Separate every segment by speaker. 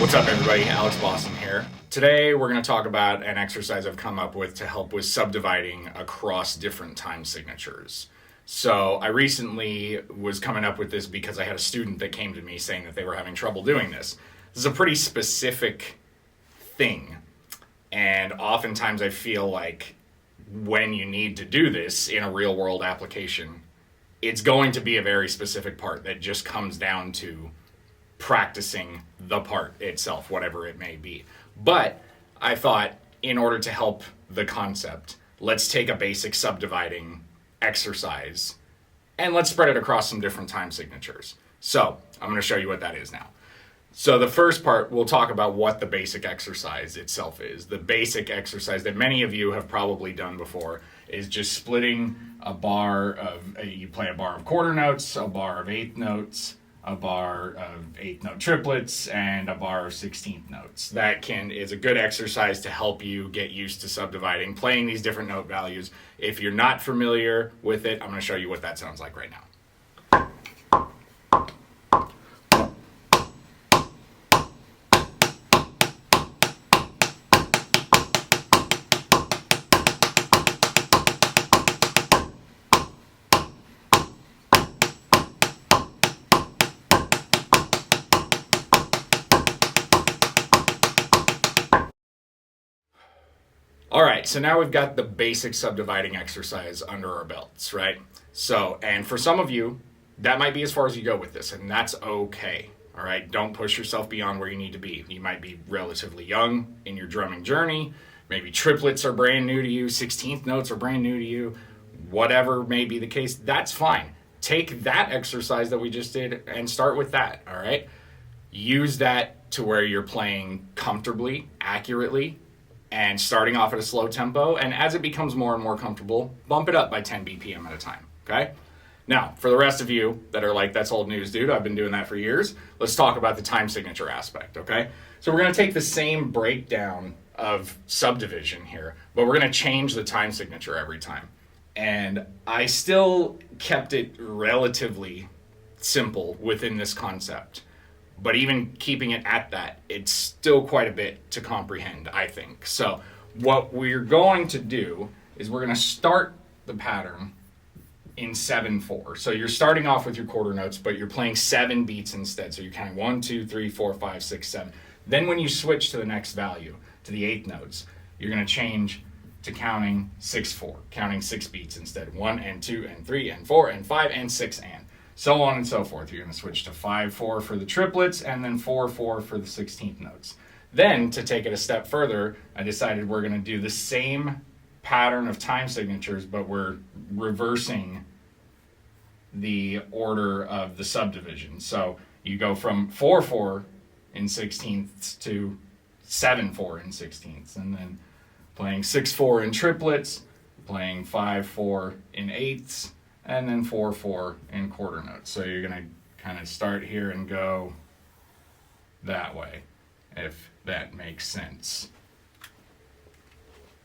Speaker 1: What's up, everybody? Alex Boston here. Today we're going to talk about an exercise I've come up with to help with subdividing across different time signatures. So I recently was coming up with this because I had a student that came to me saying that they were having trouble doing this. This is a pretty specific thing, and oftentimes I feel like when you need to do this in a real world application, it's going to be a very specific part that just comes down to practicing the part itself, whatever it may be. But I thought, in order to help the concept, let's take a basic subdividing exercise and let's spread it across some different time signatures. So I'm going to show you what that is now. So the first part, we'll talk about what the basic exercise itself is. The basic exercise that many of you have probably done before is just splitting a bar of, you play a bar of quarter notes, a bar of eighth notes, a bar of eighth note triplets, and a bar of 16th notes. That is a good exercise to help you get used to subdividing, playing these different note values. If you're not familiar with it, I'm going to show you what that sounds like right now. All right, so now we've got the basic subdividing exercise under our belts, right? So, and for some of you, that might be as far as you go with this, and that's okay, all right? Don't push yourself beyond where you need to be. You might be relatively young in your drumming journey. Maybe triplets are brand new to you, 16th notes are brand new to you, whatever may be the case, that's fine. Take that exercise that we just did and start with that, all right? Use that to where you're playing comfortably, accurately, and starting off at a slow tempo, and as it becomes more and more comfortable, bump it up by 10 BPM at a time, okay? Now, for the rest of you that are like, that's old news, dude, I've been doing that for years, let's talk about the time signature aspect, okay? So we're gonna take the same breakdown of subdivision here, but we're gonna change the time signature every time. And I still kept it relatively simple within this concept. But even keeping it at that, it's still quite a bit to comprehend, I think. So what we're going to do is we're going to start the pattern in 7/4. So you're starting off with your quarter notes, but you're playing 7 beats instead. So you're counting 1, 2, 3, 4, 5, 6, 7. Then when you switch to the next value, to the eighth notes, you're going to change to counting 6/4, counting 6 beats instead. 1 and 2 and 3 and 4 and 5 and 6 and. So on and so forth. You're going to switch to 5/4 for the triplets and then 4/4 for the 16th notes. Then, to take it a step further, I decided we're going to do the same pattern of time signatures, but we're reversing the order of the subdivision. So you go from 4/4 in 16ths to 7/4 in 16ths, and then playing 6/4 in triplets, playing 5/4 in eighths, and then 4/4 in quarter notes. So you're gonna kind of start here and go that way, if that makes sense.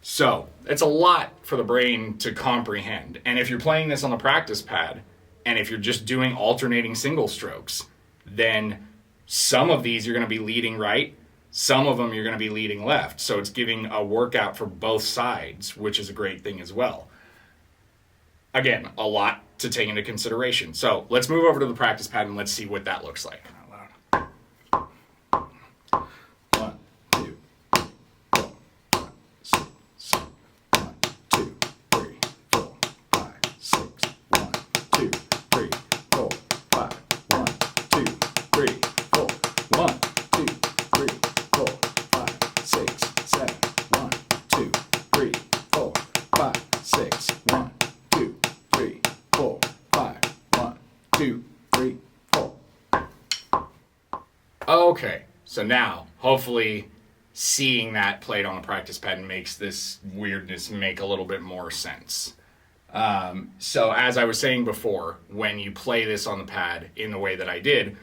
Speaker 1: So it's a lot for the brain to comprehend. And if you're playing this on the practice pad, and if you're just doing alternating single strokes, then some of these you're gonna be leading right, some of them you're gonna be leading left. So it's giving a workout for both sides, which is a great thing as well. Again, a lot to take into consideration. So let's move over to the practice pad and let's see what that looks like. 1, 2, 4, 5, 6, 7. 1, 2, 3, 4, 5, 6. 1, 2, 3, 4, 5. 1, 2, 3, 4. 1, 2, 3, 4, 5, 6, 7. 1, 2, 3, 4, 5, 6. 1, 2, 3, 4, 5. 1, 2, 3, 4. Okay, so now, hopefully, seeing that played on a practice pad makes this weirdness make a little bit more sense. So as I was saying before, when you play this on the pad in the way that I did,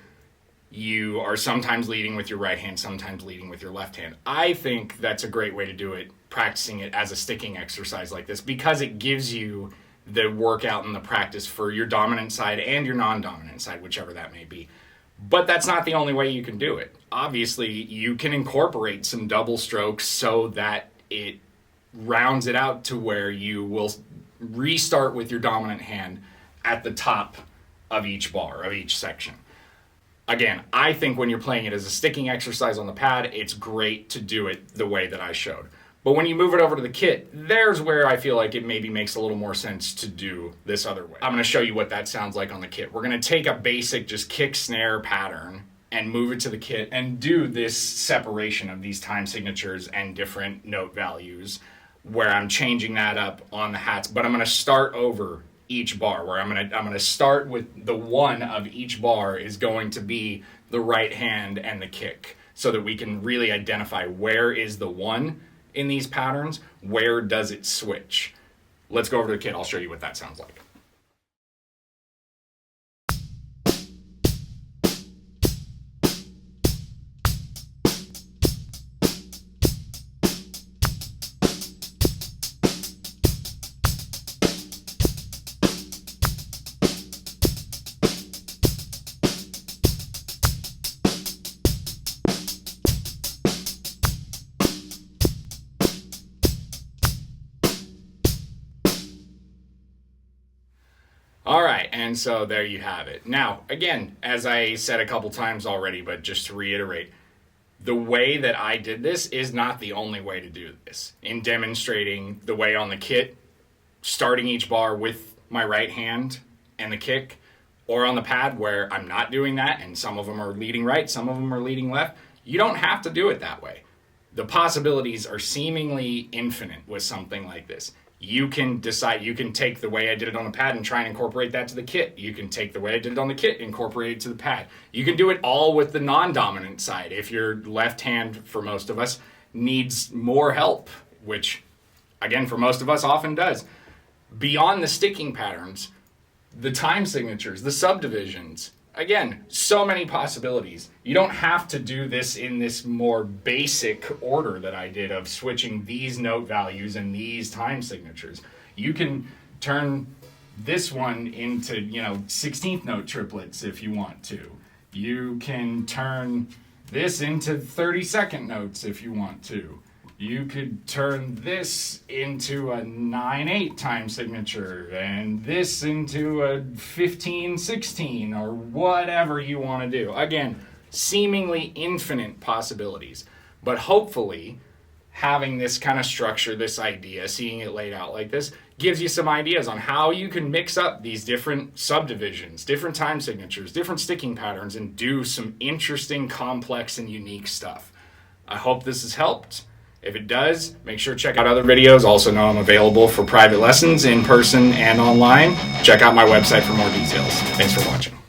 Speaker 1: you are sometimes leading with your right hand, sometimes leading with your left hand. I think that's a great way to do it, practicing it as a sticking exercise like this, because it gives you the workout and the practice for your dominant side and your non-dominant side, whichever that may be. But that's not the only way you can do it. Obviously, you can incorporate some double strokes so that it rounds it out to where you will restart with your dominant hand at the top of each bar, of each section. Again, I think when you're playing it as a sticking exercise on the pad, it's great to do it the way that I showed. But when you move it over to the kit, there's where I feel like it maybe makes a little more sense to do this other way. I'm going to show you what that sounds like on the kit. We're going to take a basic just kick snare pattern and move it to the kit and do this separation of these time signatures and different note values where I'm changing that up on the hats. But I'm going to start over each bar, where I'm going to start with the one of each bar is going to be the right hand and the kick, so that we can really identify where is the one in these patterns, where does it switch. Let's go over to the kit. I'll show you what that sounds like. All right, and so there you have it. Now, again, as I said a couple times already, but just to reiterate, the way that I did this is not the only way to do this. In demonstrating the way on the kit, starting each bar with my right hand and the kick, or on the pad where I'm not doing that, and some of them are leading right, some of them are leading left, you don't have to do it that way. The possibilities are seemingly infinite with something like this. You can decide, you can take the way I did it on the pad and try and incorporate that to the kit. You can take the way I did it on the kit, incorporate it to the pad. You can do it all with the non-dominant side. If your left hand, for most of us, needs more help, which, again, for most of us often does. Beyond the sticking patterns, the time signatures, the subdivisions, again, so many possibilities. You don't have to do this in this more basic order that I did of switching these note values and these time signatures. You can turn this one into, 16th note triplets if you want to. You can turn this into 32nd notes if you want to. You could turn this into a 9/8 time signature and this into a 15/16 or whatever you want to do. Again, seemingly infinite possibilities, but hopefully having this kind of structure, this idea, seeing it laid out like this, gives you some ideas on how you can mix up these different subdivisions, different time signatures, different sticking patterns, and do some interesting, complex, and unique stuff. I hope this has helped. If it does, make sure to check out other videos. Also know I'm available for private lessons in person and online. Check out my website for more details. Thanks for watching.